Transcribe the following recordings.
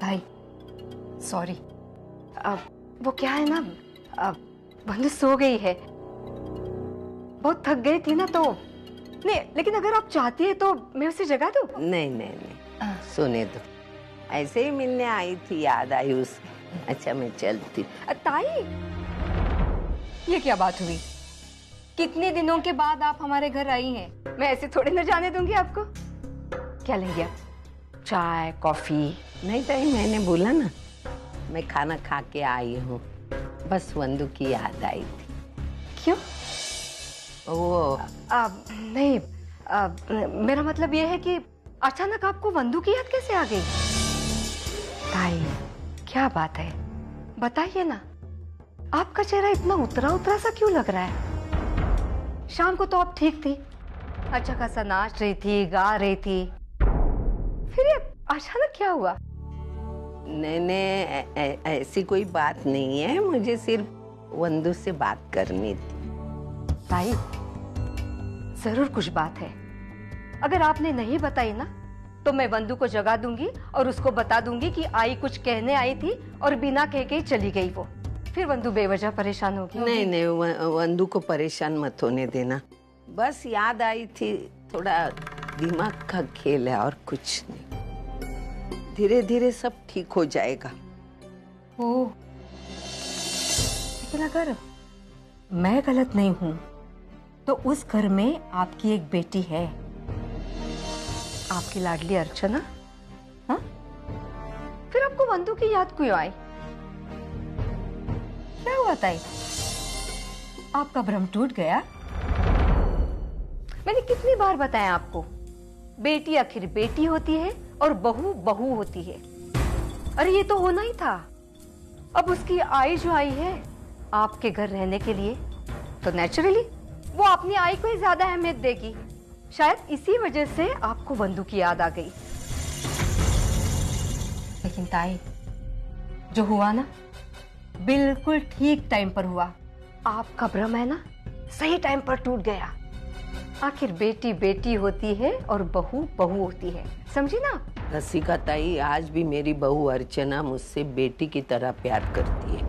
भाई सॉरी, वो क्या है ना, बंदू सो गई है, बहुत थक गई थी ना, तो नहीं, लेकिन अगर आप चाहती है तो मैं उसे जगा दूं? नहीं नहीं नहीं, सोने दो, ऐसे ही मिलने आई थी, याद आई उसकी। अच्छा मैं चलती। ताई, ये क्या बात हुई? कितने दिनों के बाद आप हमारे घर आई हैं, मैं ऐसे थोड़ी न जाने दूंगी आपको। क्या लेंगे आप? चाय, कॉफी? नहीं ताई, मैंने बोला ना मैं खाना खा के आई हूँ, बस वंदू की याद आई थी। क्यों? वो नहीं, मेरा मतलब ये है कि अचानक आपको वंदू की याद कैसे आ गई? ताई, क्या बात है, बताइए ना। आपका चेहरा इतना उतरा उतरा सा क्यों लग रहा है? शाम को तो आप ठीक थी, अच्छा खासा नाच रही थी, गा रही थी, फिर ये अचानक क्या हुआ? नहीं, ऐसी कोई बात नहीं है, मुझे सिर्फ वंदू से बात करनी थी। ताई, जरूर कुछ बात है। अगर आपने नहीं बताई ना, तो मैं वंदू को जगा दूंगी और उसको बता दूंगी कि आई कुछ कहने आई थी और बिना कह के चली गई वो। फिर वंदू बेवजह परेशान होगी। नहीं नहीं, वंदू को परेशान मत होने देना, बस याद आई थी, थोड़ा दिमाग का खेल है और कुछ नहीं, धीरे धीरे सब ठीक हो जाएगा। ओह, लेकिन अगर मैं गलत नहीं हूं तो उस घर में आपकी एक बेटी है, आपकी लाडली अर्चना। हाँ, फिर आपको वंदू की याद क्यों आई? क्या हुआ ताई? आपका भ्रम टूट गया? मैंने कितनी बार बताया आपको, बेटी आखिर बेटी होती है और बहू बहू होती है। अरे ये तो होना ही था। अब उसकी आई जो आई है आपके घर रहने के लिए, तो नेचुरली वो अपनी आई को ही ज्यादा अहमियत देगी। शायद इसी वजह से आपको वंदू की याद आ गई। लेकिन ताई, जो हुआ ना, बिल्कुल ठीक टाइम पर हुआ। आपका भ्रम है ना, सही टाइम पर टूट गया। आखिर बेटी बेटी होती है और बहू बहू होती है, समझी ना? रसिका ताई, आज भी मेरी बहू अर्चना मुझसे बेटी की तरह प्यार करती है,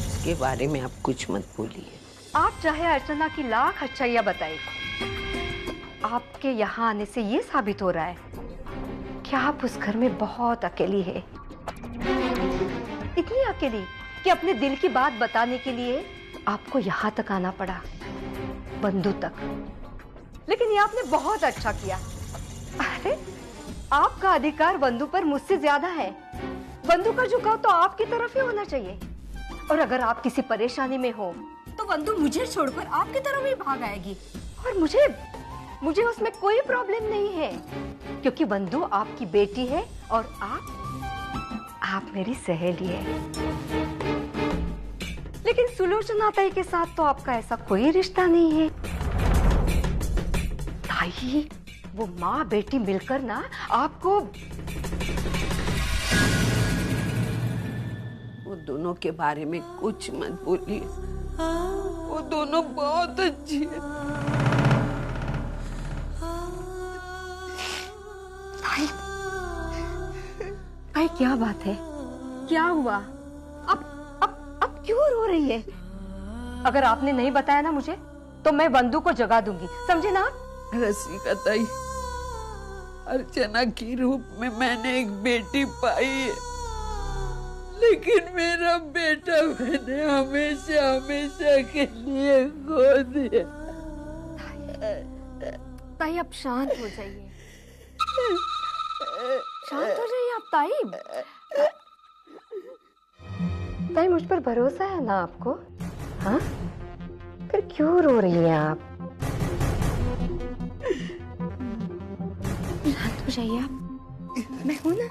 इसके बारे में आप कुछ मत बोलिए। आप चाहे अर्चना की लाख अच्छाइयां बताइए, आपके यहाँ आने से ये साबित हो रहा है कि आप उस घर में बहुत अकेली है। इतनी अकेली कि अपने दिल की बात बताने के लिए आपको यहाँ तक आना पड़ा, बंधु तक। लेकिन ये आपने बहुत अच्छा किया। अरे, आपका अधिकार बंधु पर मुझसे ज्यादा है। बंधु का झुकाव तो आपकी तरफ ही होना चाहिए। और अगर आप किसी परेशानी में हो तो बंधु मुझे छोड़कर आपकी तरफ ही भाग आएगी, और मुझे उसमें कोई प्रॉब्लम नहीं है, क्योंकि बंधु आपकी बेटी है और आप मेरी सहेली है। लेकिन सुलोचना ताई के साथ तो आपका ऐसा कोई रिश्ता नहीं है। ताई, वो माँ बेटी मिलकर ना आपको, वो दोनों के बारे में कुछ मत बोलिए, वो दोनों बहुत अच्छी है। ताई, ताई क्या बात है? क्या हुआ? अब क्यों रो रही है? अगर आपने नहीं बताया ना मुझे, तो मैं बंधु को जगा दूंगी, समझे ना? रसिका ताई, अर्चना की रूप में मैंने एक बेटी पाई है, लेकिन मेरा बेटा मैंने हमेशा हमेशा के लिए खो दिया। ताई, अब शांत हो जाइए, शांत हो जाइए आप ताई। ताई, मुझ पर भरोसा है ना आपको? हाँ, फिर क्यों रो रही हैं आप? शांत हो जाइए आप, मैं हूं ना।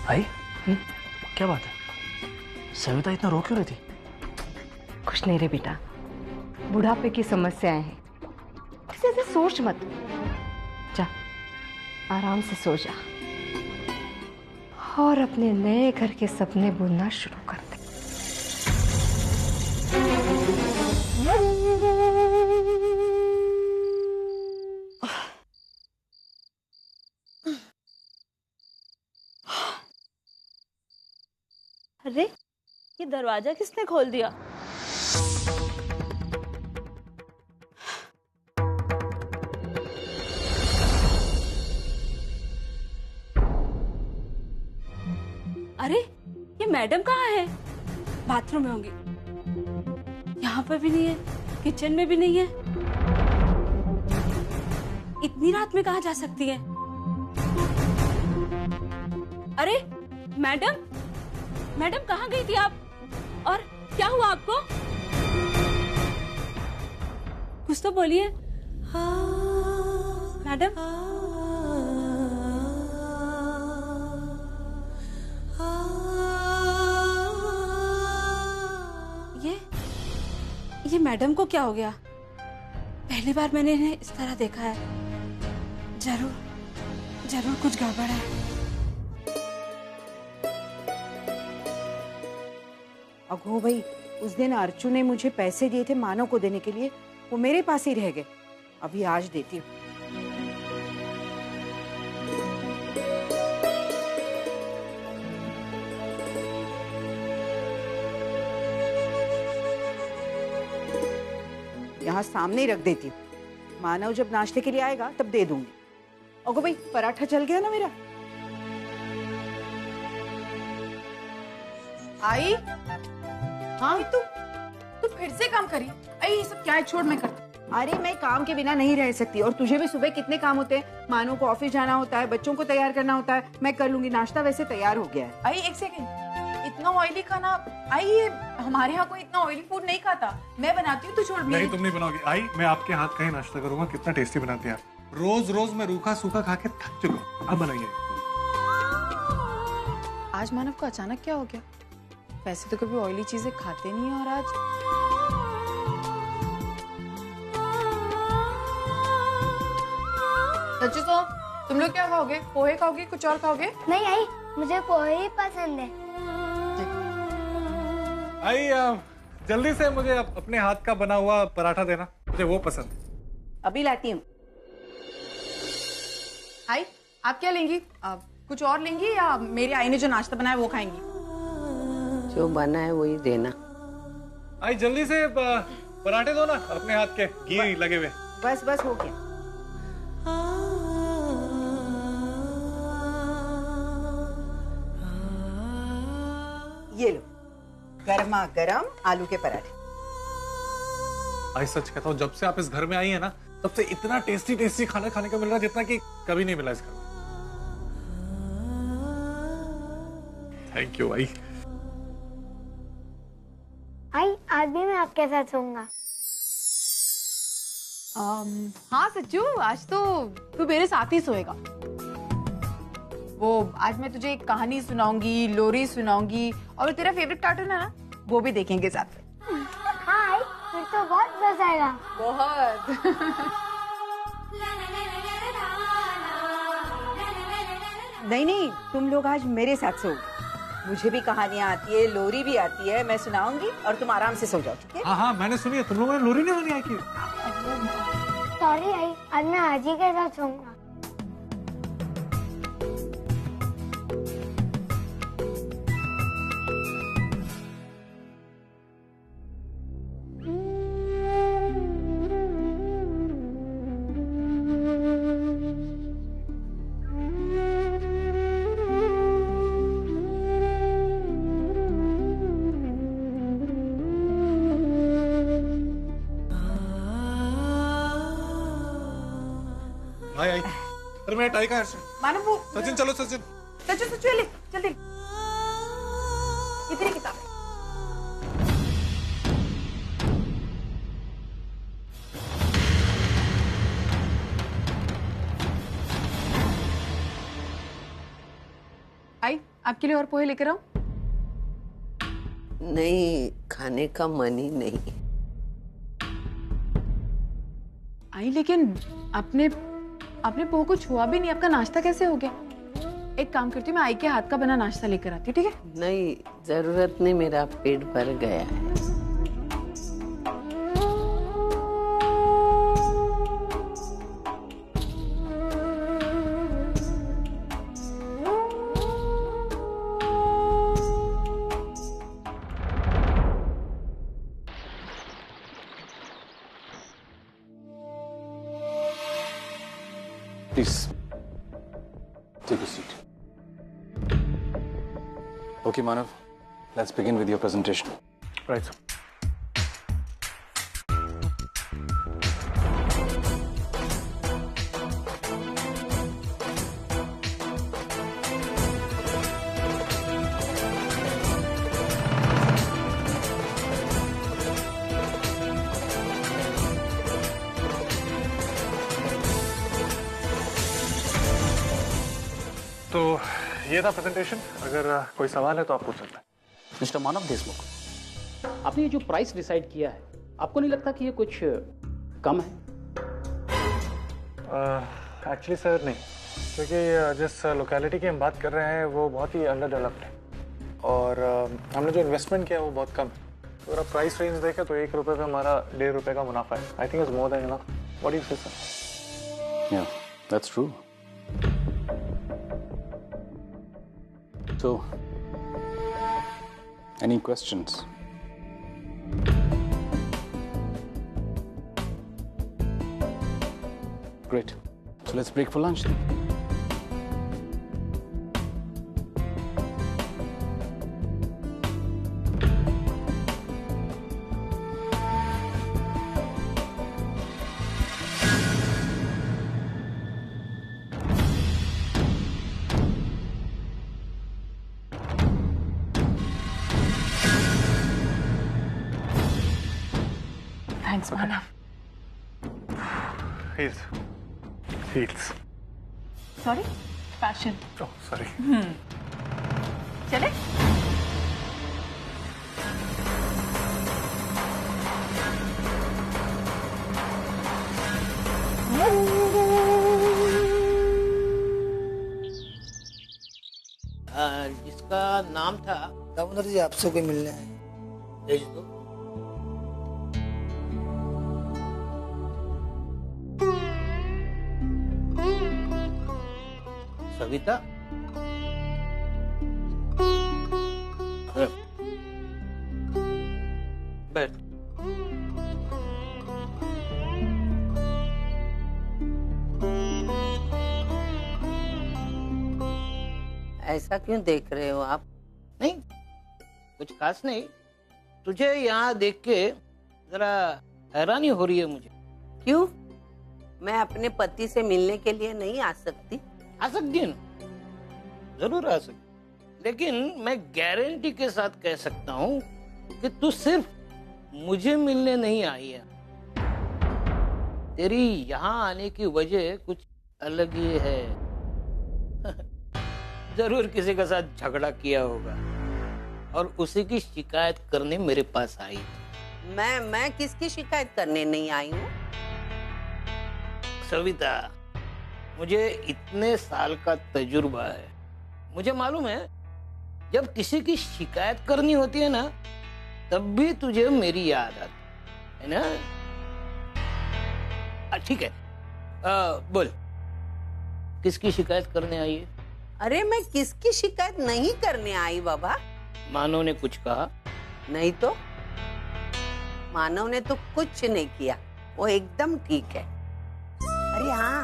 भाई, क्या बात है? सविता इतना रो क्यों रही थी? कुछ नहीं रे बेटा, बुढ़ापे की समस्याएं हैं, ऐसे सोच मत। जा, आराम से सो जा और अपने नए घर के सपने बुनना शुरू कर दे। अरे ये दरवाजा किसने खोल दिया? अरे ये मैडम कहाँ है? बाथरूम में होंगी। यहाँ पर भी नहीं है, किचन में भी नहीं है। इतनी रात में कहाँ जा सकती है? अरे मैडम, मैडम कहाँ गई थी आप? और क्या हुआ आपको? कुछ तो बोलिए मैडम। ये मैडम को क्या हो गया? पहली बार मैंने इन्हें इस तरह देखा है। जरूर कुछ गड़बड़ है। अगो भाई, उस दिन अर्चू ने मुझे पैसे दिए थे मानव को देने के लिए, वो मेरे पास ही रह गए। अभी आज देती हूँ। यहाँ सामने ही रख देती हूँ। मानव जब नाश्ते के लिए आएगा तब दे दूंगी। अगो भाई, पराठा चल गया ना मेरा। आई, हाँ तू फिर से काम करी। आई ये सब क्या है, छोड़ मैं करती। अरे मैं काम के बिना नहीं रह सकती, और तुझे भी सुबह कितने काम होते हैं। मानव को ऑफिस जाना होता है, बच्चों को तैयार करना होता है। मैं कर लूंगी, नाश्ता वैसे तैयार हो गया है। आई एक सेकंड, इतना ऑयली खाना। आई ये हमारे यहाँ कोई इतना ऑयली फूड नहीं खाता। मैं बनाती हूँ, तू छोड़। नहीं, तुम नहीं बनाओगी। आई, मैं आपके हाथ का ही नाश्ता करूंगा। कितना टेस्टी बनाती हैं आप। रोज रोज मैं रूखा सूखा खा के थक चुका हूँ। अब बनाइए। आज मानव को अचानक क्या हो गया? वैसे तो कभी ऑयली चीजें खाते नहीं है, और आज सच्ची तो तुम लोग क्या खाओगे? पोहे खाओगे, कुछ और खाओगे? नहीं आई, मुझे पोहे ही पसंद है। आई, जल्दी से मुझे अपने हाथ का बना हुआ पराठा देना, मुझे वो पसंद है। अभी लाती हूँ। आई आप क्या लेंगी? कुछ और लेंगी या मेरी आई ने जो नाश्ता बनाया वो खाएंगी? जो बना है वही देना। आई जल्दी से पराठे दो ना, अपने हाथ के, घी लगे हुए। बस बस हो गया। ये लो, गर्मा गर्म आलू के पराठे। आई सच कहता हूँ, जब से आप इस घर में आई है ना, तब से इतना टेस्टी टेस्टी खाना खाने का मिल रहा है जितना कि कभी नहीं मिला इस घर में। थैंक यू आई। आई आज भी मैं आपके साथ सोऊंगा। हाँ सच्चू, आज तो तू मेरे साथ ही सोएगा। वो आज मैं तुझे एक कहानी सुनाऊंगी, लोरी सुनाऊंगी, और तेरा फेवरेट कार्टून है ना, वो भी देखेंगे साथ में। हाँ आई, फिर तो बहुत मजा आएगा। बहुत। नहीं, तुम लोग आज मेरे साथ सोओगे। मुझे भी कहानियाँ आती है, लोरी भी आती है, मैं सुनाऊंगी और तुम आराम से सो जाओ, ठीक है? हाँ, मैंने सुनी है। तुम लोगों ने लोरी नहीं सुनी आई की? सॉरी आई, आज मैं आजी के साथ सोऊंगा। आई। अरे मैं टाई का है। मानो वो सचिन, चलो सचिन। सच्चू ले जल्दी। ये तेरी किताब है। आई आपके लिए और पोहे लेकर आऊं? नहीं, खाने का मन ही नहीं। आई लेकिन आपने पोहा को छुआ भी नहीं, आपका नाश्ता कैसे हो गया? एक काम करती हूँ, मैं आई के हाथ का बना नाश्ता लेकर आती हूँ, ठीक है? नहीं, जरूरत नहीं, मेरा पेट भर गया है। Please, take a seat. Okay, Manav, let's begin with your presentation. Right, sir. तो ये था प्रेजेंटेशन। अगर कोई सवाल है तो आप पूछ सकते हैं। मिस्टर मानव देशमुख, आपने ये जो प्राइस डिसाइड किया है, आपको नहीं लगता कि ये कुछ कम है? एक्चुअली सर नहीं, क्योंकि जिस लोकेलिटी की हम बात कर रहे हैं वो बहुत ही अंडर डेवलप्ड है और हमने जो इन्वेस्टमेंट किया है वो बहुत कम है। तो अगर आप प्राइस रेंज देखें तो 1 रुपये पे हमारा 1.5 रुपये का मुनाफा है। I think it's more than enough. What do you से sir? Yeah, that's true. So, any questions? Great. So let's break for lunch then. Thanks Manav. Heels. Sorry, fashion. Oh, sorry. चले? जिसका नाम था दामोदर जी, आपसे कोई मिलने है। भेज दो। सविता, बैठ। ऐसा क्यों देख रहे हो आप? नहीं, कुछ खास नहीं। तुझे यहाँ देख के जरा हैरानी हो रही है मुझे। क्यों? मैं अपने पति से मिलने के लिए नहीं आ सकती? आ सकती है ना, जरूर आ सकती, लेकिन मैं गारंटी के साथ कह सकता हूँ कि तू सिर्फ मुझे मिलने नहीं आई है। तेरी यहाँ आने की वजह कुछ अलग ही है। जरूर किसी के साथ झगड़ा किया होगा और उसी की शिकायत करने मेरे पास आई। मैं किसकी शिकायत करने नहीं आई हूँ? सविता, मुझे इतने साल का तजुर्बा है। मुझे मालूम है जब किसी की शिकायत करनी होती है ना, तब भी तुझे मेरी याद आती है ना। ठीक है, बोल, किसकी शिकायत करने आई है? अरे मैं किसकी शिकायत नहीं करने आई बाबा। मानव ने कुछ कहा? नहीं तो, मानव ने तो कुछ नहीं किया, वो एकदम ठीक है। अरे हाँ,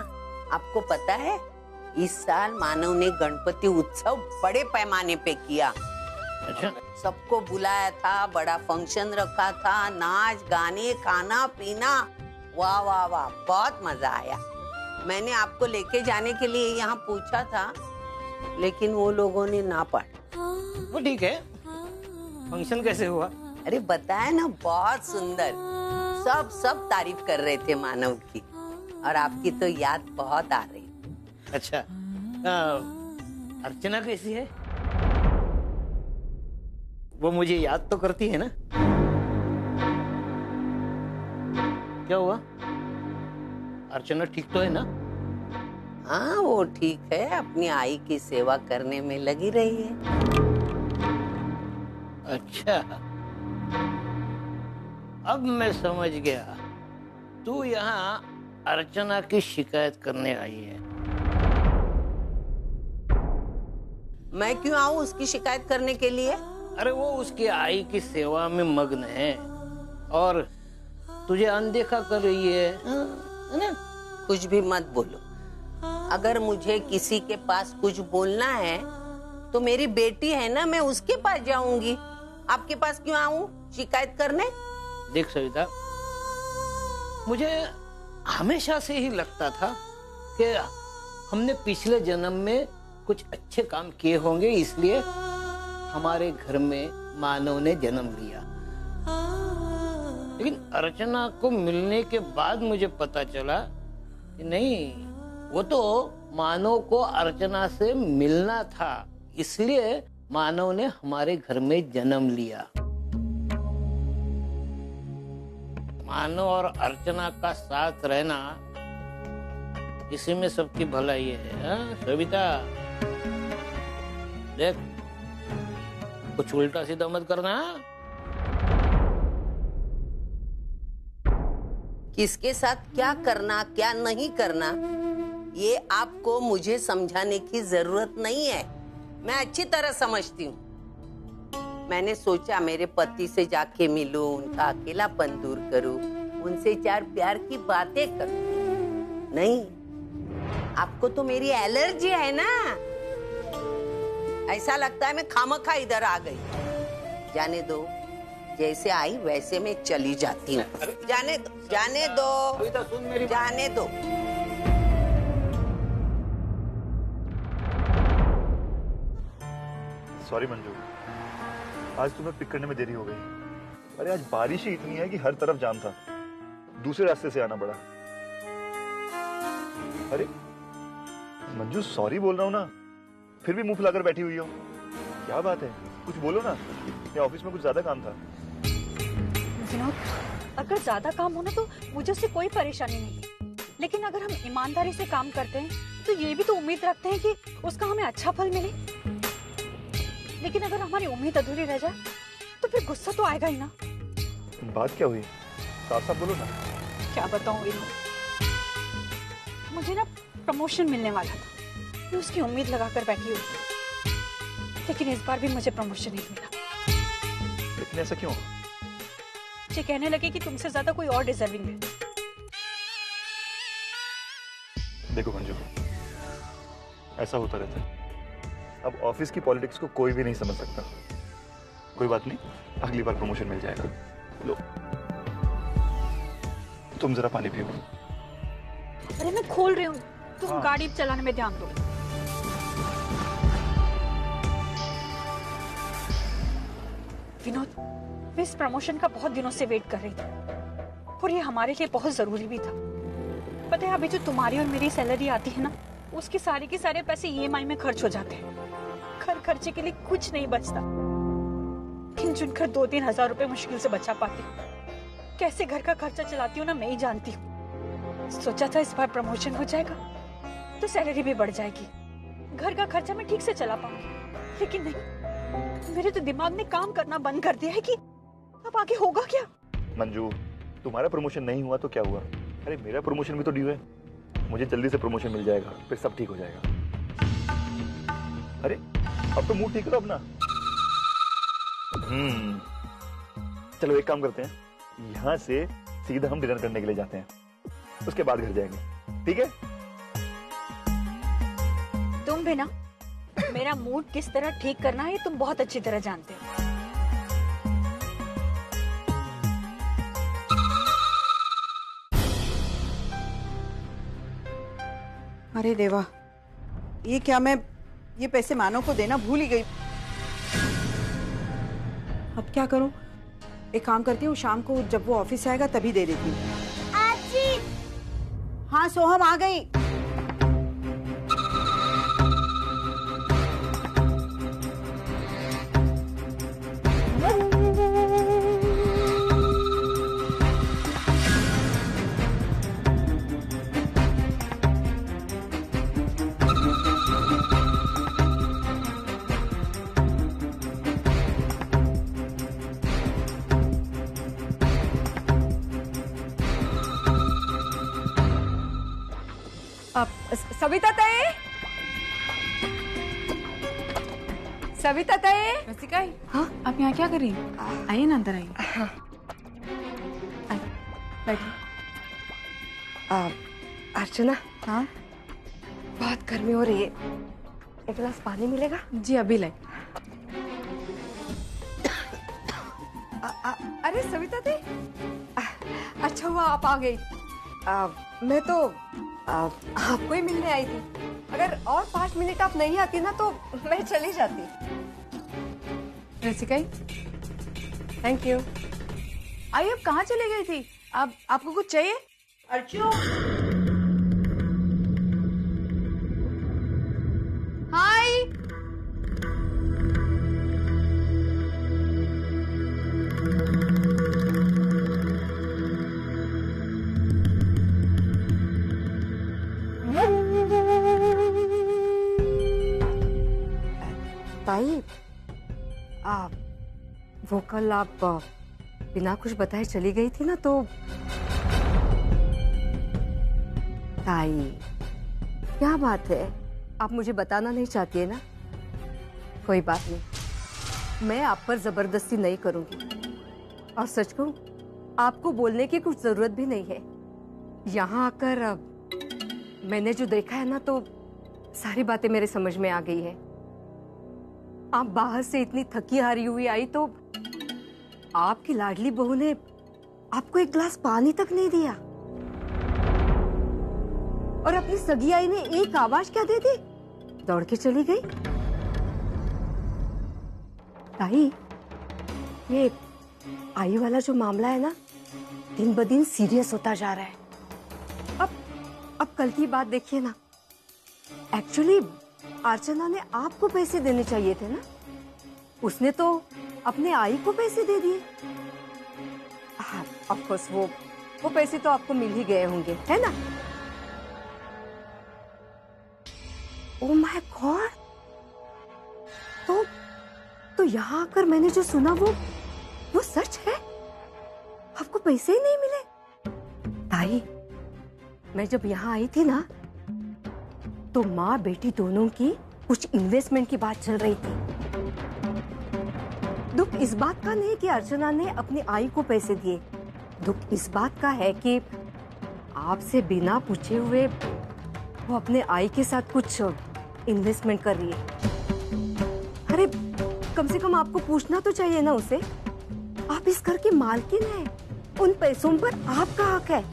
आपको पता है इस साल मानव ने गणपति उत्सव बड़े पैमाने पे किया। अच्छा। सबको बुलाया था, बड़ा फंक्शन रखा था, नाच गाने खाना पीना, वाह वाह वाह, बहुत मजा आया। मैंने आपको लेके जाने के लिए यहाँ पूछा था, लेकिन वो लोगों ने ना पाया। वो ठीक है, फंक्शन कैसे हुआ? अरे बताया ना, बहुत सुंदर। सब तारीफ कर रहे थे मानव की, और आपकी तो याद बहुत आ रही। अच्छा, अर्चना कैसी है? वो मुझे याद तो करती है ना? क्या हुआ? अर्चना ठीक तो है ना? हाँ वो ठीक है, अपनी आई की सेवा करने में लगी रही है। अच्छा, अब मैं समझ गया, तू यहाँ अर्चना की शिकायत करने आई है। मैं क्यों आऊँ उसकी शिकायत करने के लिए? अरे वो उसकी आई की सेवा में मग्न है और तुझे अनदेखा कर रही है ना? कुछ भी मत बोलो। अगर मुझे किसी के पास कुछ बोलना है तो मेरी बेटी है ना, मैं उसके पास जाऊंगी। आपके पास क्यों आऊं शिकायत करने? देख सविता, मुझे हमेशा से ही लगता था कि हमने पिछले जन्म में कुछ अच्छे काम किए होंगे, इसलिए हमारे घर में मानव ने जन्म लिया। लेकिन अर्चना को मिलने के बाद मुझे पता चला कि नहीं, वो तो मानव को अर्चना से मिलना था, इसलिए मानव ने हमारे घर में जन्म लिया। मानव और अर्चना का साथ रहना, इसी में सबकी भलाई है। सविता देख, कुछ उल्टा सीधा मत करना। किसके साथ क्या करना क्या नहीं करना, ये आपको मुझे समझाने की जरूरत नहीं है। मैं अच्छी तरह समझती हूँ। मैंने सोचा मेरे पति से जाके मिलूं, उनका अकेलापन दूर करूं, उनसे चार प्यार की बातें करूं। नहीं, आपको तो मेरी एलर्जी है ना। ऐसा लगता है मैं खामखा इधर आ गई। जाने दो, जैसे आई वैसे मैं चली जाती हूँ। जाने दो, जाने दो, सुन मेरी जाने दो। सॉरी मंजू, आज तुम्हें पिक करने में देरी हो गई। अरे आज बारिश ही इतनी है कि हर तरफ जाम था, दूसरे रास्ते से आना पड़ा। अरे मंजू, सॉरी बोल रहा हूँ ना, फिर भी मुंह फुलाकर बैठी हुई हो। क्या बात है, कुछ बोलो ना। या ऑफिस में कुछ ज्यादा काम था? विनोद, अगर ज्यादा काम हो ना तो मुझे उससे कोई परेशानी नहीं, लेकिन अगर हम ईमानदारी से काम करते हैं तो ये भी तो उम्मीद रखते हैं कि उसका हमें अच्छा फल मिले। लेकिन अगर हमारी उम्मीद अधूरी रह जाए तो फिर गुस्सा तो आएगा ही ना। बात क्या हुई, साफ साफ बोलो ना। क्या बताऊं विनोद, मुझे ना प्रमोशन मिलने वाला था, मैं उसकी उम्मीद लगाकर बैठी हुई, लेकिन इस बार भी मुझे प्रमोशन नहीं मिला। लेकिन ऐसा क्यों? मुझे कहने लगे कि तुमसे ज्यादा कोई और डिजर्विंग है। देखो मंजू, ऐसा होता रहता है। अब ऑफिस की पॉलिटिक्स को कोई भी नहीं समझ सकता। कोई बात नहीं, अगली बार प्रमोशन मिल जाएगा। लो, तुम जरा पानी पियो। अरे मैं खोल रही हूँ, तुम गाड़ी चलाने में ध्यान दो। विनोद, मैं इस प्रमोशन का बहुत दिनों से वेट कर रही थी और ये हमारे लिए बहुत जरूरी भी था। पता है, अभी जो तुम्हारी और मेरी सैलरी आती है ना, उसके सारे के सारे पैसे ईएमआई में खर्च हो जाते हैं। घर खर्चे के लिए कुछ नहीं बचता। गिन चुनकर 2-3 हजार रुपए मुश्किल से बचा पाती हूँ। कैसे घर का खर्चा चलाती हूँ ना, मैं ही जानती हूँ। सोचा था इस बार प्रमोशन हो जाएगा तो सैलरी भी बढ़ जाएगी, घर का खर्चा मैं ठीक से चला पाऊंगी। लेकिन नहीं, मेरे तो दिमाग ने काम करना बंद कर दिया है कि अब आगे होगा क्या। मंजू, तुम्हारा प्रमोशन नहीं हुआ तो क्या हुआ? अरे मेरा प्रमोशन भी तो ड्यू है। मुझे जल्दी से प्रमोशन मिल जाएगा, फिर सब ठीक हो जाएगा। अरे अब तो मूड ठीक करो अपना। चलो एक काम करते हैं, यहाँ से सीधा हम डिनर करने के लिए जाते हैं, उसके बाद घर जाएंगे, ठीक है? तुम भी ना, मेरा मूड किस तरह ठीक करना है तुम बहुत अच्छी तरह जानते हो। अरे देवा, ये क्या, मैं ये पैसे मानव को देना भूल ही गई। अब क्या करूं? एक काम करती हूँ, शाम को जब वो ऑफिस आएगा तभी दे देती हूँ। हाँ सोहम, आ गई। सविता ताई, सविता ताई। रसिका, हाँ आप यहाँ क्या कर रही हैं? आइए ना, अंदर आइए। हाँ बैठिए। अर्चना, हाँ बहुत गर्मी हो रही है, एक गिलास पानी मिलेगा? जी अभी लाए। अरे सविता दी, अच्छा हुआ आप आ गई। मैं तो आपको ही मिलने आई थी। अगर और 5 मिनट आप नहीं आती ना तो मैं चली जाती। रसिका, थैंक यू। आई अब कहाँ चली गई थी? आपको कुछ चाहिए? अर्चू, हाय। ताई, वो कल आप बिना कुछ बताए चली गई थी ना, तो ताई क्या बात है, आप मुझे बताना नहीं चाहती है ना? कोई बात नहीं, मैं आप पर जबरदस्ती नहीं करूंगी। और सच कहूं, आपको बोलने की कुछ जरूरत भी नहीं है। यहाँ आकर मैंने जो देखा है ना, तो सारी बातें मेरे समझ में आ गई है। आप बाहर से इतनी थकी हारी हुई आई तो आपकी लाडली बहू ने आपको एक गिलास पानी तक नहीं दिया, और अपनी सगी आई ने एक आवाज क्या दे दी, दौड़ के चली गई। ताई, ये आई वाला जो मामला है ना, दिन ब दिन सीरियस होता जा रहा है। अब कल की बात देखिए ना, एक्चुअली अर्चना ने आपको पैसे देने चाहिए थे ना, उसने तो अपने आई को पैसे दे दिए। हाँ, ऑफ कोर्स वो पैसे तो आपको मिल ही गए होंगे, है ना? ओह माय गॉड, तो यहाँ आकर मैंने जो सुना वो सच है? आपको पैसे ही नहीं मिले? ताई, मैं जब यहाँ आई थी ना, तो माँ बेटी दोनों की कुछ इन्वेस्टमेंट की बात चल रही थी। दुख इस बात का नहीं कि अर्चना ने अपनी आई को पैसे दिए, दुख इस बात का है कि आपसे बिना पूछे हुए वो अपने आई के साथ कुछ इन्वेस्टमेंट कर रही है। अरे कम से कम आपको पूछना तो चाहिए ना उसे। आप इस घर की मालकिन हैं, उन पैसों पर आपका हक है।